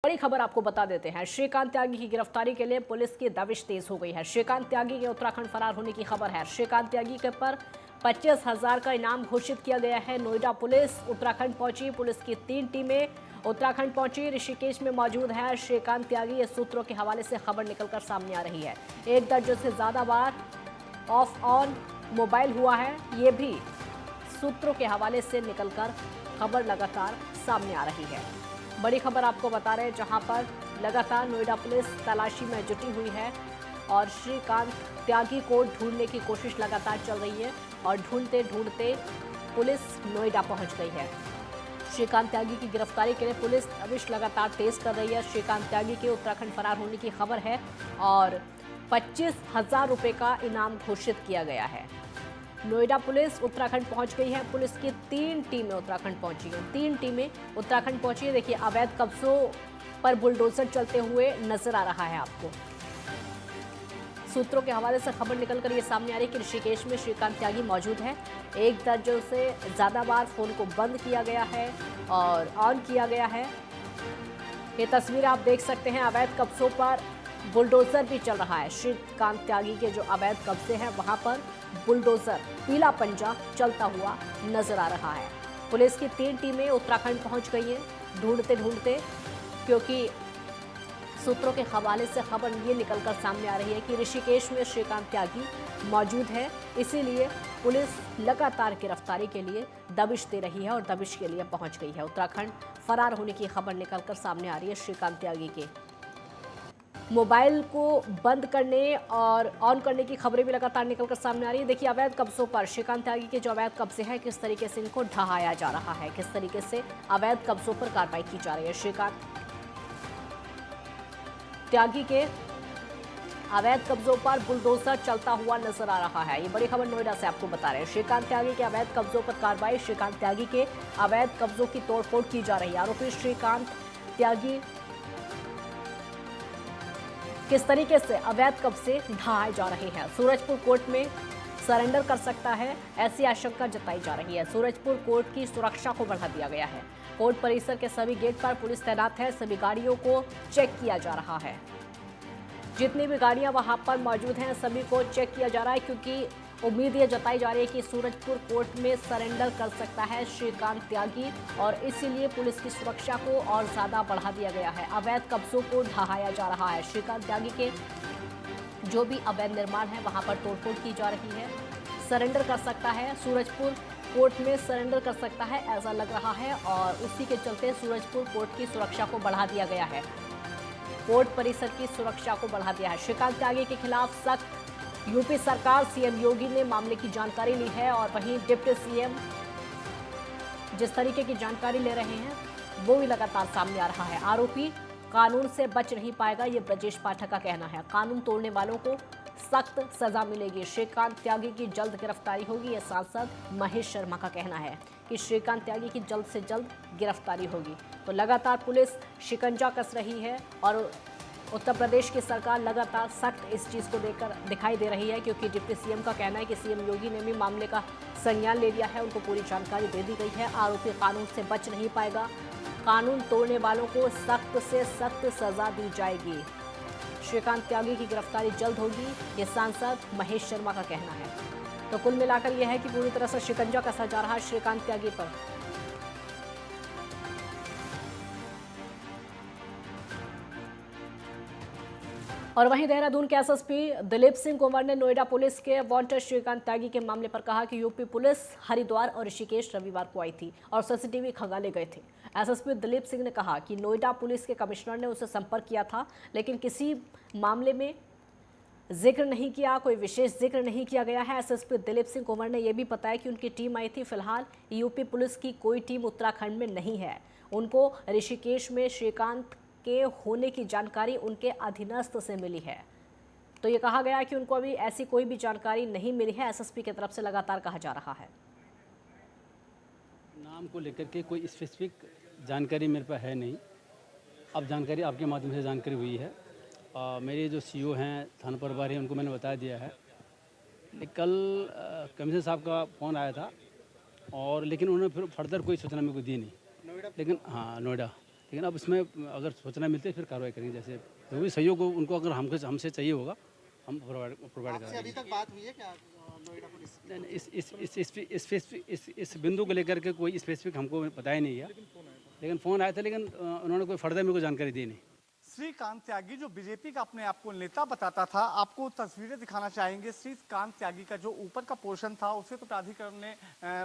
बड़ी खबर आपको बता देते हैं। श्रीकांत त्यागी की गिरफ्तारी के लिए पुलिस की दबिश तेज हो गई है। श्रीकांत त्यागी के उत्तराखंड फरार होने की खबर है। श्रीकांत त्यागी के पर 25,000 का इनाम घोषित किया गया है। नोएडा पुलिस उत्तराखंड पहुंची। पुलिस की 3 टीमें उत्तराखंड पहुंची। ऋषिकेश में मौजूद है श्रीकांत त्यागी। इस सूत्रों के हवाले से खबर निकलकर सामने आ रही है। 1 दर्जन से ज्यादा बार ऑफ ऑन मोबाइल हुआ है। ये भी सूत्रों के हवाले से निकलकर खबर लगातार सामने आ रही है। बड़ी खबर आपको बता रहे हैं, जहां पर लगातार नोएडा पुलिस तलाशी में जुटी हुई है और श्रीकांत त्यागी को ढूंढने की कोशिश लगातार चल रही है और ढूंढते ढूंढते पुलिस नोएडा पहुंच गई है। श्रीकांत त्यागी की गिरफ्तारी के लिए पुलिस दबिश लगातार तेज कर रही है। श्रीकांत त्यागी के उत्तराखंड फरार होने की खबर है और 25,000 रुपये का इनाम घोषित किया गया है। नोएडा पुलिस उत्तराखंड पहुंच गई है। पुलिस की 3 टीमें उत्तराखंड पहुंची हैं। 3 टीमें उत्तराखंड पहुंची है। देखिए, अवैध कब्जों पर बुलडोजर चलते हुए नजर आ रहा है आपको। सूत्रों के हवाले से खबर निकलकर ये सामने आ रही है कि ऋषिकेश में श्रीकांत त्यागी मौजूद है। 1 दर्जन से ज्यादा बार फोन को बंद किया गया है और ऑन किया गया है। ये तस्वीर आप देख सकते हैं। अवैध कब्जों पर बुलडोजर भी चल रहा है। श्रीकांत त्यागी के जो अवैध कब्जे हैं वहां पर बुलडोजर पीला पंजा चलता हुआ नजर आ रहा है। पुलिस की 3 टीमें उत्तराखंड पहुंच गई हैं ढूंढते ढूंढते, क्योंकि सूत्रों के हवाले से खबर ये निकलकर सामने आ रही है कि ऋषिकेश में श्रीकांत त्यागी मौजूद है। इसीलिए पुलिस लगातार गिरफ्तारी के लिए दबिश दे रही है और दबिश के लिए पहुंच गई है। उत्तराखंड फरार होने की खबर निकलकर सामने आ रही है। श्रीकांत त्यागी के मोबाइल को बंद करने और ऑन करने की खबरें भी लगातार निकलकर सामने आ रही है। देखिए, अवैध कब्जों पर श्रीकांत त्यागी के जो अवैध कब्जे हैं, किस तरीके से इनको ढहाया जा रहा है, किस तरीके से अवैध कब्जों पर कार्रवाई की जा रही है। श्रीकांत त्यागी के अवैध कब्जों पर बुलडोजर चलता हुआ नजर आ रहा है। ये बड़ी खबर नोएडा से आपको बता रहे हैं। श्रीकांत त्यागी के अवैध कब्जों पर कार्रवाई। श्रीकांत त्यागी के अवैध कब्जों की तोड़फोड़ की जा रही है। आरोपी श्रीकांत त्यागी किस तरीके से अवैध कब्जे ढहाए जा रहे हैं। सूरजपुर कोर्ट में सरेंडर कर सकता है, ऐसी आशंका जताई जा रही है। सूरजपुर कोर्ट की सुरक्षा को बढ़ा दिया गया है। कोर्ट परिसर के सभी गेट पर पुलिस तैनात है। सभी गाड़ियों को चेक किया जा रहा है। जितनी भी गाड़ियां वहां पर मौजूद हैं सभी को चेक किया जा रहा है, क्योंकि उम्मीद ये जताई जा रही है कि सूरजपुर कोर्ट में सरेंडर कर सकता है श्रीकांत त्यागी और इसीलिए पुलिस की सुरक्षा को और ज्यादा बढ़ा दिया गया है। अवैध कब्जों को ढहाया जा रहा है। श्रीकांत त्यागी के जो भी अवैध निर्माण है वहां पर तोड़फोड़ की जा रही है। सरेंडर कर सकता है, सूरजपुर कोर्ट में सरेंडर कर सकता है ऐसा लग रहा है और उसी के चलते सूरजपुर कोर्ट की सुरक्षा को बढ़ा दिया गया है। कोर्ट परिसर की सुरक्षा को बढ़ा दिया है। श्रीकांत त्यागी के खिलाफ सख्त यूपी सरकार, सीएम योगी ने मामले की जानकारी ली है और वहीं डिप्टी सीएम जिस तरीके की जानकारी ले रहे हैं वो भी लगातार सामने आ रहा है। आरोपी कानून से बच नहीं पाएगा, ये ब्रजेश पाठक का कहना है। कानून तोड़ने वालों को सख्त सजा मिलेगी। श्रीकांत त्यागी की जल्द गिरफ्तारी होगी, ये सांसद महेश शर्मा का कहना है कि श्रीकांत त्यागी की जल्द से जल्द गिरफ्तारी होगी। तो लगातार पुलिस शिकंजा कस रही है और उत्तर प्रदेश की सरकार लगातार सख्त इस चीज़ को लेकर दिखाई दे रही है, क्योंकि डिप्टी सीएम का कहना है कि सीएम योगी ने भी मामले का संज्ञान ले लिया है, उनको पूरी जानकारी दे दी गई है। आरोपी कानून से बच नहीं पाएगा, कानून तोड़ने वालों को सख्त से सख्त सजा दी जाएगी। श्रीकांत त्यागी की गिरफ्तारी जल्द होगी, ये सांसद महेश शर्मा का कहना है। तो कुल मिलाकर यह है कि पूरी तरह से शिकंजा कसा जा रहा है श्रीकांत त्यागी पर। और वहीं देहरादून के एसएसपी दिलीप सिंह कुंवर ने नोएडा पुलिस के वांटेड श्रीकांत त्यागी के मामले पर कहा कि यूपी पुलिस हरिद्वार और ऋषिकेश रविवार को आई थी और सीसीटीवी खंगाले गए थे। एसएसपी दिलीप सिंह ने कहा कि नोएडा पुलिस के कमिश्नर ने उससे संपर्क किया था, लेकिन किसी मामले में जिक्र नहीं किया, कोई विशेष जिक्र नहीं किया गया है। एसएसपी दिलीप सिंह कुंवर ने यह भी बताया कि उनकी टीम आई थी। फिलहाल यूपी पुलिस की कोई टीम उत्तराखंड में नहीं है। उनको ऋषिकेश में श्रीकांत के होने की जानकारी उनके अधीनस्थ से मिली है। तो ये कहा गया कि उनको अभी ऐसी कोई भी जानकारी नहीं मिली है। एसएसपी की तरफ से लगातार कहा जा रहा है। नाम को लेकर के कोई स्पेसिफिक जानकारी मेरे पास है नहीं। अब जानकारी आपके माध्यम से जानकारी हुई है। मेरे जो सीओ हैं, थाना प्रभारी हैं, उनको मैंने बता दिया है। कल कमिश्नर साहब का फ़ोन आया था और लेकिन उन्होंने फिर फर्दर कोई सूचना मेरे को दी नहीं। लेकिन हाँ, नोएडा लेकिन अब इसमें अगर सूचना मिलती है फिर कार्रवाई करेंगे। जैसे जो भी सहयोग हो उनको अगर हमसे चाहिए होगा हम प्रोवाइड आपसे अभी कराएंगे। तक बात हुई है क्या नोएडा पुलिस? नहीं, नहीं, इस बिंदु को लेकर के कोई स्पेसिफिक हमको बताया नहीं गया, लेकिन फ़ोन आया था, लेकिन उन्होंने कोई फर्दर मेरे को जानकारी दी नहीं। श्रीकांत त्यागी जो बीजेपी का अपने आप को नेता बताता था, आपको तस्वीरें दिखाना चाहेंगे। श्रीकांत त्यागी का जो ऊपर का पोर्शन था उसे तो प्राधिकरण ने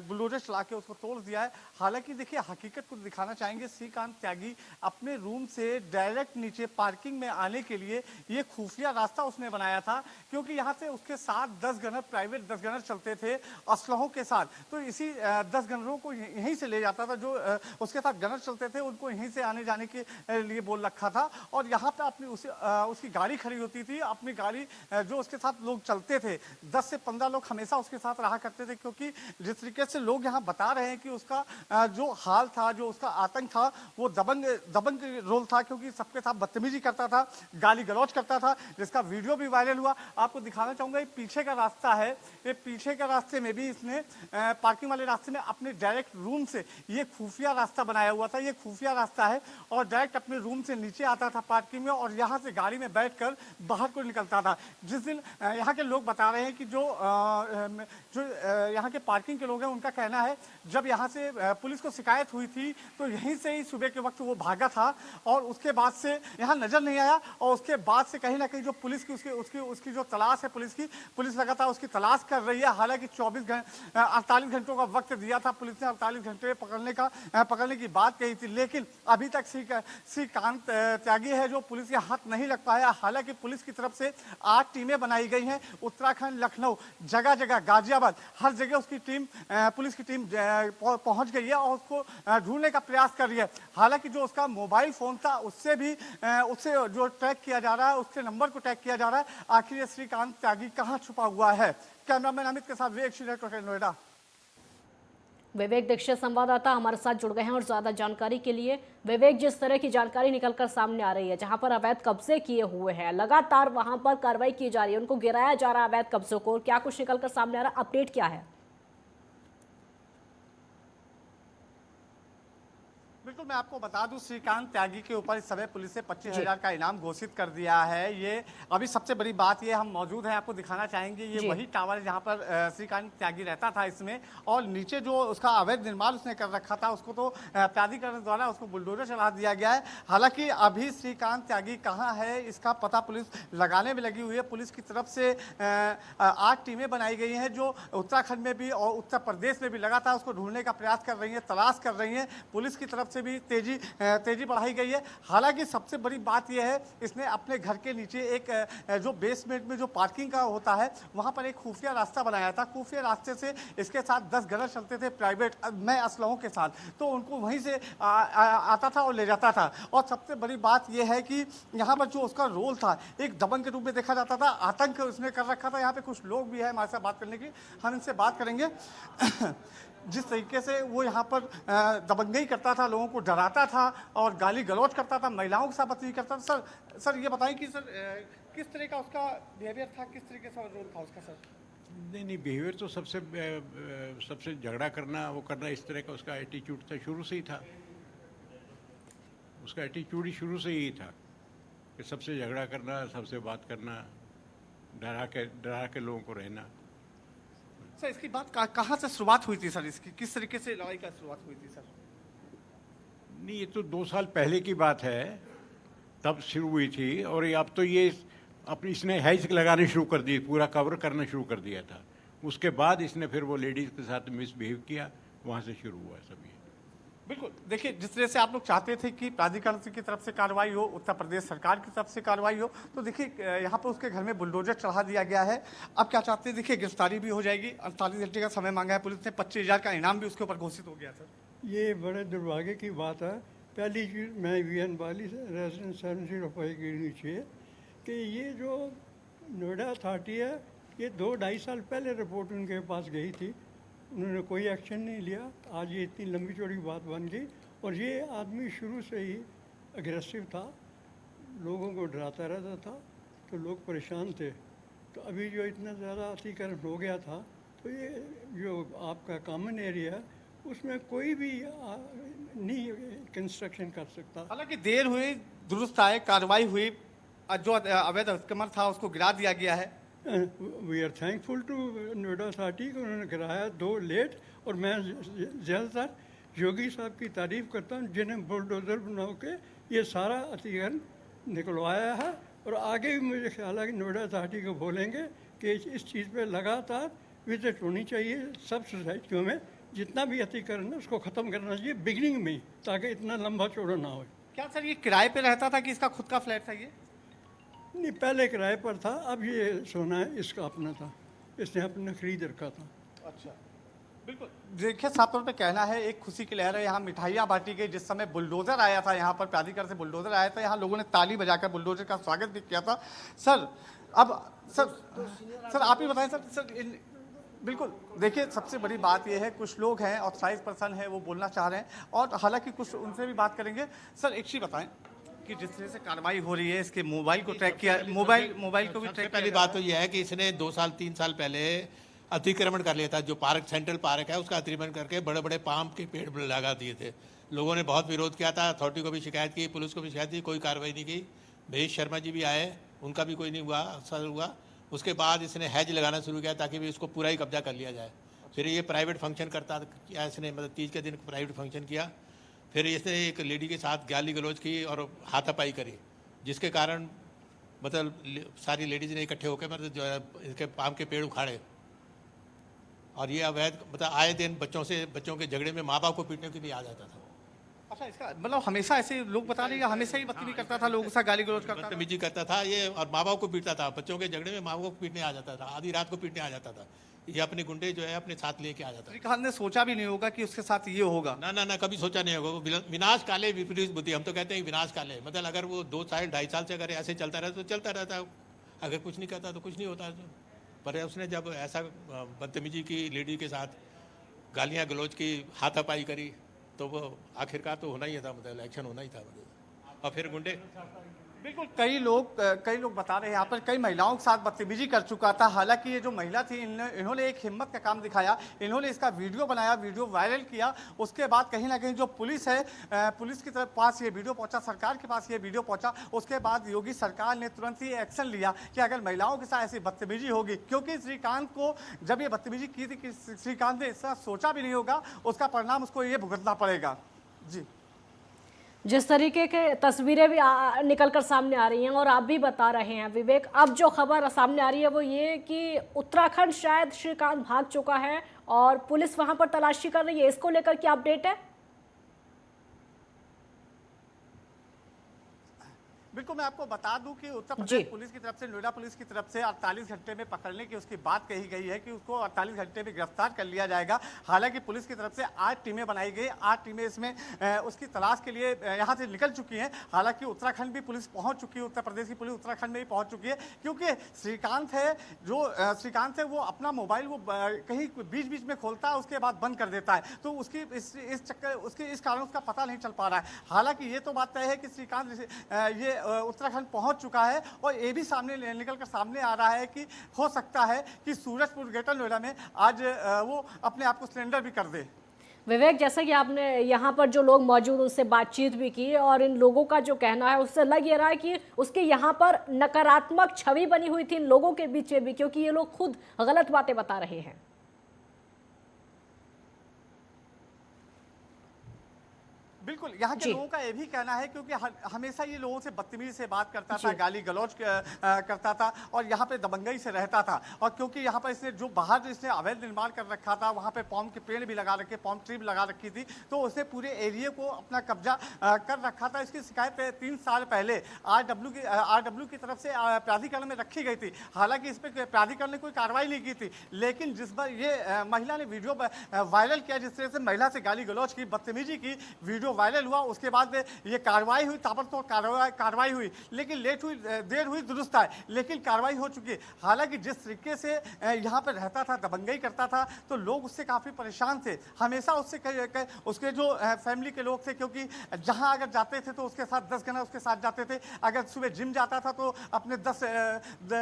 बुलडोजर चला के उसको तोड़ दिया है। हालांकि देखिए हकीकत को दिखाना चाहेंगे, श्रीकांत त्यागी अपने रूम से डायरेक्ट नीचे पार्किंग में आने के लिए ये खुफिया रास्ता उसने बनाया था, क्योंकि यहाँ से उसके साथ 10 गनर, प्राइवेट 10 गनर चलते थे असलहों के साथ। तो इसी 10 गनरों को यहीं से ले जाता था, जो उसके साथ गनर चलते थे उनको यहीं से आने जाने के लिए बोल रखा था। और यहाँ पे अपनी उसकी गाड़ी खड़ी होती थी, अपनी गाड़ी जो उसके साथ लोग चलते थे, 10 से 15 लोग हमेशा उसके साथ रहा करते थे, क्योंकि जिस तरीके से लोग यहाँ बता रहे हैं कि उसका जो हाल था, जो उसका आतंक था, वो दबंग रोल था, क्योंकि सबके साथ बदतमीजी करता था, गाली गलौज करता था, जिसका वीडियो भी वायरल हुआ। आपको दिखाना चाहूंगा, ये पीछे का रास्ता है, ये पीछे का रास्ते में भी इसने पार्किंग वाले रास्ते में अपने डायरेक्ट रूम से ये खुफिया रास्ता बनाया हुआ था। ये खुफिया रास्ता है और डायरेक्ट अपने रूम से नीचे आता था पार्किंग में और यहाँ से गाड़ी में बैठकर बाहर को निकलता था। जिस दिन यहाँ के लोग बता रहे हैं कि जो यहाँ के पार्किंग के लोग हैं, उनका कहना है जब यहाँ से पुलिस को शिकायत हुई थी तो यहीं से ही सुबह के वक्त वो भागा था और उसके बाद से यहाँ नजर नहीं आया। और उसके बाद से कहीं ना कहीं जो पुलिस की उसकी जो तलाश है, पुलिस लगातार उसकी तलाश कर रही है। हालांकि 48 घंटों का वक्त दिया था पुलिस ने, 48 घंटे पकड़ने की बात कही थी, लेकिन अभी तक श्रीकांत त्यागी है जो पुलिस के हाथ नहीं लग पाया। हालांकि पुलिस की तरफ से 8 टीमें बनाई गई हैं, उत्तराखंड, लखनऊ, जगह जगह, गाजियाबाद, हर जगह उसकी टीम, पुलिस की टीम पहुंच गई है और उसको ढूंढने का प्रयास कर रही है। हालांकि जो उसका मोबाइल फोन था उससे जो ट्रैक किया जा रहा है, उसके नंबर को ट्रैक किया जा रहा है, आखिर ये श्रीकांत त्यागी कहाँ छुपा हुआ है। कैमरामैन अमित के साथ विवेक श्रीधर, नोएडा। विवेक दीक्षित संवाददाता हमारे साथ जुड़ गए हैं और ज्यादा जानकारी के लिए। विवेक, जिस तरह की जानकारी निकलकर सामने आ रही है, जहां पर अवैध कब्जे किए हुए हैं, लगातार वहां पर कार्रवाई की जा रही है, उनको गिराया जा रहा है अवैध कब्जों को, क्या कुछ निकलकर सामने आ रहा है, अपडेट क्या है? बिल्कुल, मैं आपको बता दूं, श्रीकांत त्यागी के ऊपर इस समय पुलिस ने 25,000 का इनाम घोषित कर दिया है। ये अभी सबसे बड़ी बात, ये हम मौजूद हैं, आपको दिखाना चाहेंगे, ये वही टावर है जहां पर श्रीकांत त्यागी रहता था इसमें। और नीचे जो उसका अवैध निर्माण उसने कर रखा था उसको तो प्राधिकरण द्वारा उसको बुलडोजर चला दिया गया है। हालांकि अभी श्रीकांत त्यागी कहाँ है इसका पता पुलिस लगाने में लगी हुई है। पुलिस की तरफ से 8 टीमें बनाई गई हैं जो उत्तराखंड में भी और उत्तर प्रदेश में भी लगातार उसको ढूंढने का प्रयास कर रही है, तलाश कर रही है। पुलिस की तरफ से भी तेजी बढ़ाई गई है। हालांकि सबसे बड़ी बात यह है, इसने अपने घर के नीचे एक जो बेसमेंट में जो पार्किंग का होता है वहां पर एक खुफिया रास्ता बनाया था। खुफिया रास्ते से इसके साथ 10 गनर चलते थे प्राइवेट में असलहों के साथ, तो उनको वहीं से आता था और ले जाता था। और सबसे बड़ी बात यह है कि यहाँ पर जो उसका रोल था एक दबंग के रूप में देखा जाता था, आतंक उसने कर रखा था। यहाँ पे कुछ लोग भी है हमारे साथ बात करने की, हम इनसे बात करेंगे। जिस तरीके से वो यहाँ पर दबंगई करता था, लोगों को डराता था और गाली गलौज करता था, महिलाओं के साथ बदतमीजी करता था। सर ये बताएं कि सर किस तरह का उसका बिहेवियर था, किस तरीके से रोल था उसका सर? नहीं, बिहेवियर तो सबसे झगड़ा करना, वो करना, इस तरह का उसका एटीट्यूड था, शुरू से ही था। उसका एटीट्यूड ही शुरू से ही था कि सबसे झगड़ा करना, सबसे बात करना, डरा के लोगों को रहना। सर इसकी बात कहाँ से शुरुआत हुई थी सर? इसकी किस तरीके से लड़ाई का शुरुआत हुई थी सर? नहीं, ये तो 2 साल पहले की बात है, तब शुरू हुई थी। और अब तो ये इसने हैज लगाने शुरू कर दिए, पूरा कवर करना शुरू कर दिया था। उसके बाद इसने फिर वो लेडीज़ के साथ मिसबिहेव किया, वहाँ से शुरू हुआ सब ये। बिल्कुल, देखिए जिस तरह से आप लोग चाहते थे कि प्राधिकरण की तरफ से कार्रवाई हो, उत्तर प्रदेश सरकार की तरफ से कार्रवाई हो, तो देखिए यहाँ पर उसके घर में बुलडोजर चढ़ा दिया गया है। अब क्या चाहते हैं, देखिए गिरफ्तारी भी हो जाएगी, 48 घंटे का समय मांगा है पुलिस ने, 25,000 का इनाम भी उसके ऊपर घोषित हो गया सर। ये बड़े दुर्भाग्य की बात है। पहली चीज़, मैं VN वाली रेजिडेंस 705 के नीचे कि ये जो नोएडा अथॉरिटी है, ये 2-2.5 साल पहले रिपोर्ट उनके पास गई थी, उन्होंने कोई एक्शन नहीं लिया। आज ये इतनी लंबी चौड़ी बात बन गई। और ये आदमी शुरू से ही अग्रेसिव था, लोगों को डराता रहता था, तो लोग परेशान थे। तो अभी जो इतना ज़्यादा अतिक्रमण हो गया था, तो ये जो आपका कॉमन एरिया है उसमें कोई भी नहीं कंस्ट्रक्शन कर सकता। हालांकि देर हुई, दुरुस्त आए, कार्रवाई हुई, जो अवैध अतिक्रमण था उसको गिरा दिया गया है। We are thankful to Noida authority को, उन्होंने गिराया दो लेट। और मैं ज़्यादातर योगी साहब की तारीफ़ करता हूँ जिन्हें बुलडोज़र बना के ये सारा अतिक्रमण निकलवाया है। और आगे भी मुझे ख्याल है कि नोएडा अथॉरिटी को बोलेंगे कि इस चीज़ पे लगातार विजिट होनी चाहिए सब सोसाइटियों में। जितना भी अतिक्रमण है उसको ख़त्म करना चाहिए बिगनिंग में ही, ताकि इतना लंबा चौड़ा ना हो। क्या सर ये किराए पे रहता था कि इसका खुद का फ्लैट था ये? नहीं, पहले किराए पर था, अब ये सोना है इसका अपना था, इसने अपना खरीद रखा था। अच्छा, बिल्कुल। देखिए, साफ तौर पे कहना है, एक खुशी की लहर है। यहाँ मिठाइयाँ बांटी गई। जिस समय बुलडोजर आया था यहाँ पर, प्राधिकरण से बुलडोजर आया था, यहाँ लोगों ने ताली बजाकर बुलडोजर का स्वागत भी किया था। सर अब सर आप ही बताएं सर बिल्कुल। देखिए, सबसे बड़ी बात यह है, कुछ लोग हैं ऑथराइज पर्सन है, वो बोलना चाह रहे हैं, और हालांकि कुछ उनसे भी बात करेंगे। सर एक चीज़ बताएं कि जिस तरह से कार्रवाई हो रही है, इसके मोबाइल को ट्रैक किया, मोबाइल को भी ट्रैक। पहली बात तो यह है कि इसने 2 साल 3 साल पहले अतिक्रमण कर लिया था। जो पार्क, सेंट्रल पार्क है, उसका अतिक्रमण करके बड़े बड़े पाम के पेड़ लगा दिए थे। लोगों ने बहुत विरोध किया था, अथॉरिटी को भी शिकायत की, पुलिस को भी शिकायत की, कोई कार्रवाई नहीं की। महेश शर्मा जी भी आए, उनका भी कोई नहीं हुआ, असर हुआ। उसके बाद इसने हैज लगाना शुरू किया ताकि भी इसको पूरा ही कब्जा कर लिया जाए। फिर ये प्राइवेट फंक्शन करता किया इसने, मतलब तीज के दिन प्राइवेट फंक्शन किया। फिर इसने एक लेडी के साथ गाली गलौज की और हाथापाई करी, जिसके कारण मतलब सारी लेडीज ने इकट्ठे होकर मतलब जो है इसके पाम के पेड़ उखाड़े। और ये अवैध मतलब आए दिन बच्चों के झगड़े में माँ बाप को पीटने के लिए आ जाता था। अच्छा, इसका मतलब हमेशा ऐसे लोग बता रहे हैं, हमेशा ही बदतमीजी करता था, लोगों से गाली गलौज करता था, बदतमीजी करता था ये, और माँ बाप को पीटता था। बच्चों के झगड़े में माँ बाप को पीटने आ जाता था, आधी रात को पीटने आ जाता था। ये अपने गुंडे जो है अपने साथ लेके आ जाता था। श्रीकांत ने सोचा भी नहीं होगा कि उसके साथ ये होगा। ना, कभी सोचा नहीं होगा। विनाश काले विपरीत बुद्धि, हम तो कहते हैं विनाश काले। मतलब अगर वो 2 साल 2.5 साल से अगर ऐसे चलता रहता तो चलता रहता, अगर कुछ नहीं करता तो कुछ नहीं होता। पर उसने जब ऐसा बदतमीजी की, लेडी के साथ गालियाँ गलौज की, हाथापाई करी, तो वो आखिरकार तो होना ही था, मतलब इलेक्शन होना ही था। और फिर गुंडे बिल्कुल। कई लोग बता रहे हैं, यहाँ पर कई महिलाओं के साथ बदतमीजी कर चुका था। हालांकि ये जो महिला थी, इन्होंने एक हिम्मत का काम दिखाया, इन्होंने इसका वीडियो बनाया, वीडियो वायरल किया। उसके बाद कहीं ना कहीं जो पुलिस है, पुलिस की तरफ पास ये वीडियो पहुंचा, सरकार के पास ये वीडियो पहुंचा। उसके बाद योगी सरकार ने तुरंत ही एक्शन लिया कि अगर महिलाओं के साथ ऐसी बदतमीजी होगी, क्योंकि श्रीकांत को जब ये बदतमीजी की थी कि श्रीकांत ने इसका सोचा भी नहीं होगा, उसका परिणाम उसको ये भुगतना पड़ेगा। जी, जिस तरीके के तस्वीरें भी निकल कर सामने आ रही हैं और आप भी बता रहे हैं विवेक, अब जो खबर सामने आ रही है वो ये कि उत्तराखंड शायद श्रीकांत भाग चुका है और पुलिस वहां पर तलाशी कर रही है। इसको लेकर क्या अपडेट है? बिल्कुल, मैं आपको बता दूं कि उत्तर प्रदेश पुलिस की तरफ से, नोएडा पुलिस की तरफ से 48 घंटे में पकड़ने की उसकी बात कही गई है कि उसको 48 घंटे में गिरफ्तार कर लिया जाएगा। हालांकि पुलिस की तरफ से 8 टीमें बनाई गई, 8 टीमें इसमें उसकी तलाश के लिए यहां से निकल चुकी हैं। हालांकि उत्तराखंड भी पुलिस पहुंच चुकी है, उत्तर प्रदेश की पुलिस उत्तराखंड में भी पहुंच चुकी है, क्योंकि श्रीकांत है वो अपना मोबाइल वो कहीं बीच बीच में खोलता है, उसके बाद बंद कर देता है। तो उसकी इस कारण उसका पता नहीं चल पा रहा है। हालांकि ये तो बात तय है कि श्रीकांत ये उत्तराखंड पहुंच चुका है, और ये भी सामने निकल कर सामने आ रहा है कि हो सकता है कि सूरजपुर ग्रेटर नोएडा में आज वो अपने आप को सरेंडर भी कर दे। विवेक, जैसा कि आपने यहाँ पर जो लोग मौजूद उनसे बातचीत भी की और इन लोगों का जो कहना है उससे लग ये रहा है कि उसके यहाँ पर नकारात्मक छवि बनी हुई थी इन लोगों के बीच में भी, क्योंकि ये लोग खुद गलत बातें बता रहे हैं। बिल्कुल, यहाँ के लोगों का ये भी कहना है, क्योंकि हमेशा ये लोगों से बदतमीजी से बात करता था, गाली गलौज करता था, और यहाँ पे दबंगई से रहता था। और क्योंकि यहाँ पर इसने जो बाहर इसने अवैध निर्माण कर रखा था, वहाँ पे पाम के पेड़ भी लगा रखे, पाम ट्री भी लगा रखी थी, तो उसने पूरे एरिया को अपना कब्जा कर रखा था। इसकी शिकायत 3 साल पहले RW की तरफ से प्राधिकरण में रखी गई थी। हालांकि इस पर प्राधिकरण ने कोई कार्रवाई नहीं की थी, लेकिन जिस बार ये महिला ने वीडियो वायरल किया, जिस तरह से महिला से गाली गलौज की, बदतमीजी की, वीडियो जो वायरल हुआ उसके बाद ये कार्रवाई हुई, ताबड़तोड़ कार्रवाई हुई, लेकिन लेट हुई देर हुई दुरुस्त है, लेकिन कार्रवाई हो चुकी है। हालांकि जिस तरीके से यहाँ पर रहता था, दबंगई करता था, तो लोग उससे काफ़ी परेशान थे। हमेशा उससे उसके जो फैमिली के लोग थे, क्योंकि जहाँ अगर जाते थे तो उसके साथ 10 जना उसके साथ जाते थे। अगर सुबह जिम जाता था तो अपने 10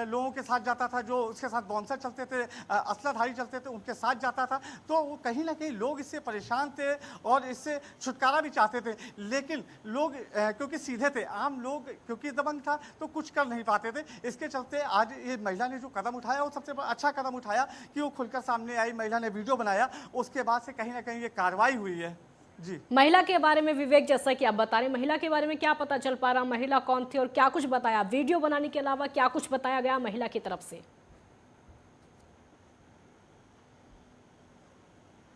लोगों के साथ जाता था, जो उसके साथ बाउंसर चलते थे, असलाधारी चलते थे, उनके साथ जाता था। तो वो कहीं ना कहीं लोग इससे परेशान थे और इससे छुटकारा भी चाहते थे, लेकिन लोग क्योंकि सीधे थे, आम लोग क्योंकि दबंग था तो कुछ कर नहीं पाते थे। इसके चलते आज ये महिला ने जो कदम उठाया वो सबसे अच्छा कदम उठाया कि वो खुलकर सामने आई, महिला ने वीडियो बनाया, उसके बाद से कहीं ना कहीं ये कार्रवाई हुई है। जी, महिला के बारे में विवेक, जैसा कि आप बता रहे हैं, महिला के बारे में क्या पता चल पा रहा, महिला कौन थी और क्या कुछ बताया, वीडियो बनाने के अलावा क्या कुछ बताया गया महिला की तरफ से?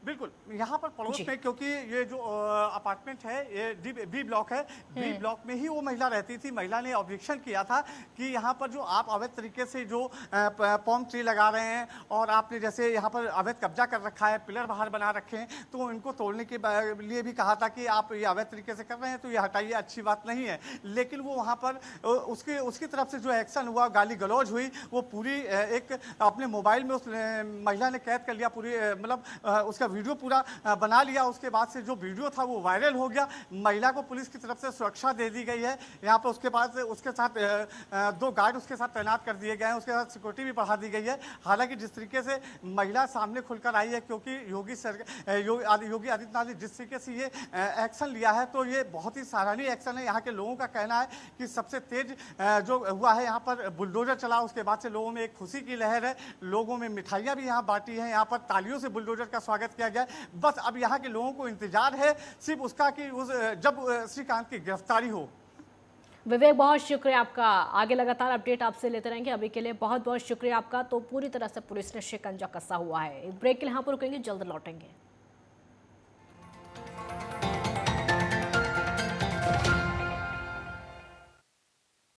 बिल्कुल, यहाँ पर पड़ोस में, क्योंकि ये जो अपार्टमेंट है ये बी ब्लॉक है, बी ब्लॉक में ही वो महिला रहती थी। महिला ने ऑब्जेक्शन किया था कि यहाँ पर जो आप अवैध तरीके से जो पॉम ट्री लगा रहे हैं और आपने जैसे यहाँ पर अवैध कब्जा कर रखा है, पिलर बाहर बना रखे हैं, तो इनको तोड़ने के लिए भी कहा था कि आप ये अवैध तरीके से कर रहे हैं तो ये हटाइए, अच्छी बात नहीं है। लेकिन वो वहाँ पर उसकी तरफ से जो एक्शन हुआ, गाली गलौज हुई, वो पूरी एक अपने मोबाइल में उस महिला ने कैद कर लिया, पूरी मतलब उसका वीडियो पूरा बना लिया। उसके बाद से जो वीडियो था वो वायरल हो गया। महिला को पुलिस की तरफ से सुरक्षा दे दी गई है। यहाँ पर उसके पास उसके साथ 2 गार्ड उसके साथ तैनात कर दिए गए हैं, उसके साथ सिक्योरिटी भी बढ़ा दी गई है। हालांकि जिस तरीके से महिला सामने खुलकर आई है, क्योंकि योगी आदित्यनाथ ने जिस तरीके से ये एक्शन लिया है तो ये बहुत ही सराहनीय एक्शन है। यहाँ के लोगों का कहना है कि सबसे तेज जो हुआ है यहाँ पर बुलडोजर चला, उसके बाद से लोगों में एक खुशी की लहर है, लोगों में मिठाइयाँ भी यहाँ बांटी हैं, यहाँ पर तालियों से बुलडोजर का स्वागत किया गया। बस अब यहाँ के लोगों को इंतजार है सिर्फ उसका कि जब श्रीकांत की गिरफ्तारी हो। विवेक, बहुत शुक्रिया आपका, आगे लगातार अपडेट आपसे लेते रहेंगे। अभी के लिए बहुत बहुत शुक्रिया आपका। तो पूरी तरह से पुलिस ने शिकंजा कसा हुआ है। एक ब्रेक के लिए यहाँ पर रुकेंगे, जल्द लौटेंगे।